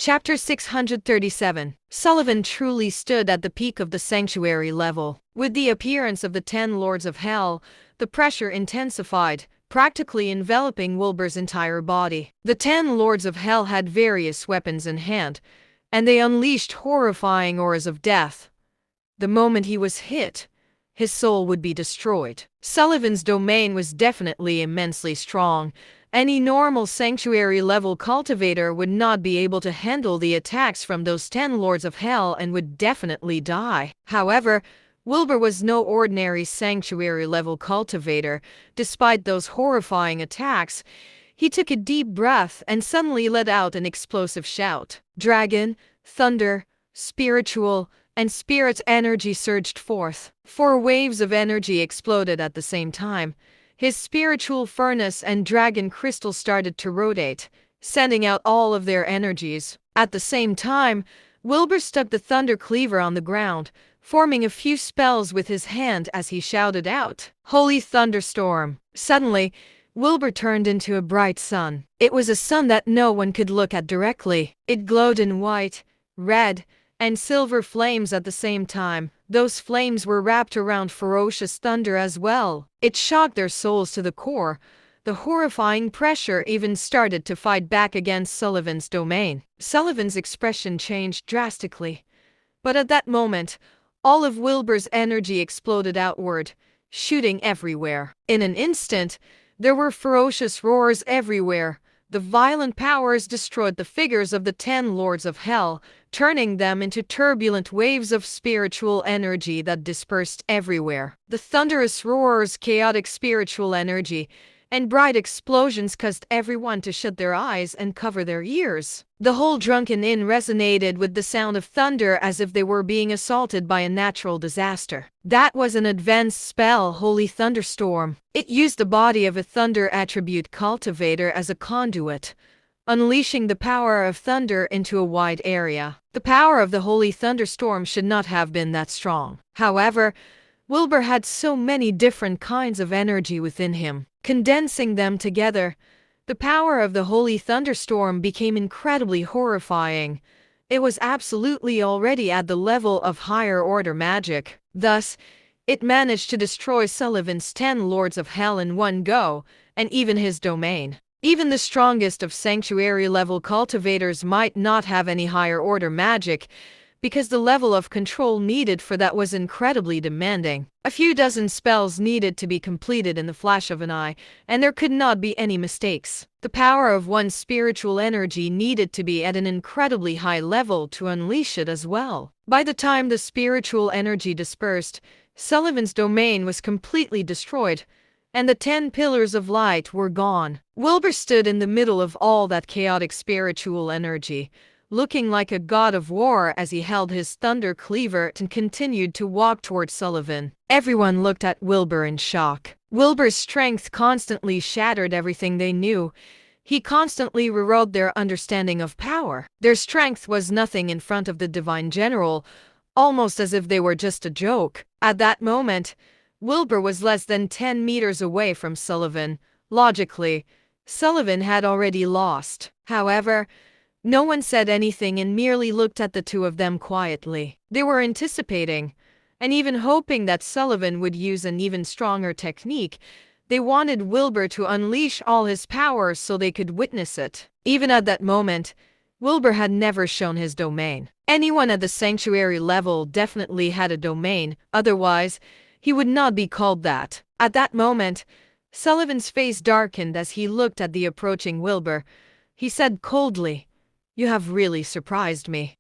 Chapter 637. Sullivan truly stood at the peak of the sanctuary level. With the appearance of the 10 Lords of Hell, the pressure intensified, practically enveloping Wilbur's entire body. The 10 Lords of Hell had various weapons in hand, and they unleashed horrifying auras of death. The moment he was hit, his soul would be destroyed. Sullivan's domain was definitely immensely strong. Any normal sanctuary-level cultivator would not be able to handle the attacks from those 10 Lords of Hell and would definitely die. However, Wilbur was no ordinary sanctuary-level cultivator. Despite those horrifying attacks, he took a deep breath and suddenly let out an explosive shout. Dragon, thunder, spiritual, and spirit energy surged forth. 4 waves of energy exploded at the same time. His spiritual furnace and dragon crystal started to rotate, sending out all of their energies. At the same time, Wilbur stuck the thunder cleaver on the ground, forming a few spells with his hand as he shouted out, "Holy thunderstorm!" Suddenly, Wilbur turned into a bright sun. It was a sun that no one could look at directly. It glowed in white, red, and silver flames at the same time. Those flames were wrapped around ferocious thunder as well. It shocked their souls to the core. The horrifying pressure even started to fight back against Sullivan's domain. Sullivan's expression changed drastically. But at that moment, all of Wilbur's energy exploded outward, shooting everywhere. In an instant, there were ferocious roars everywhere. The violent powers destroyed the figures of the 10 Lords of Hell, turning them into turbulent waves of spiritual energy that dispersed everywhere. The thunderous roars, chaotic spiritual energy, and bright explosions caused everyone to shut their eyes and cover their ears. The whole drunken inn resonated with the sound of thunder as if they were being assaulted by a natural disaster. That was an advanced spell, Holy Thunderstorm. It used the body of a thunder attribute cultivator as a conduit, unleashing the power of thunder into a wide area. The power of the Holy Thunderstorm should not have been that strong. However, Wilbur had so many different kinds of energy within him. Condensing them together, the power of the Holy Thunderstorm became incredibly horrifying. It was absolutely already at the level of higher-order magic. Thus, it managed to destroy Sullivan's 10 Lords of Hell in one go, and even his domain. Even the strongest of sanctuary-level cultivators might not have any higher-order magic, because the level of control needed for that was incredibly demanding. A few dozen spells needed to be completed in the flash of an eye, and there could not be any mistakes. The power of one's spiritual energy needed to be at an incredibly high level to unleash it as well. By the time the spiritual energy dispersed, Sullivan's domain was completely destroyed, and the 10 pillars of light were gone. Wilbur stood in the middle of all that chaotic spiritual energy, looking like a god of war as he held his thunder cleaver and continued to walk toward Sullivan. Everyone looked at Wilbur in shock. Wilbur's strength constantly shattered everything they knew. He constantly rewrote their understanding of power. Their strength was nothing in front of the Divine General, almost as if they were just a joke. At that moment, Wilbur was less than 10 meters away from Sullivan. Logically, Sullivan had already lost. However, no one said anything and merely looked at the two of them quietly. They were anticipating, and even hoping that Sullivan would use an even stronger technique. They wanted Wilbur to unleash all his power so they could witness it. Even at that moment, Wilbur had never shown his domain. Anyone at the sanctuary level definitely had a domain, otherwise, he would not be called that. At that moment, Sullivan's face darkened as he looked at the approaching Wilbur. He said coldly, "You have really surprised me."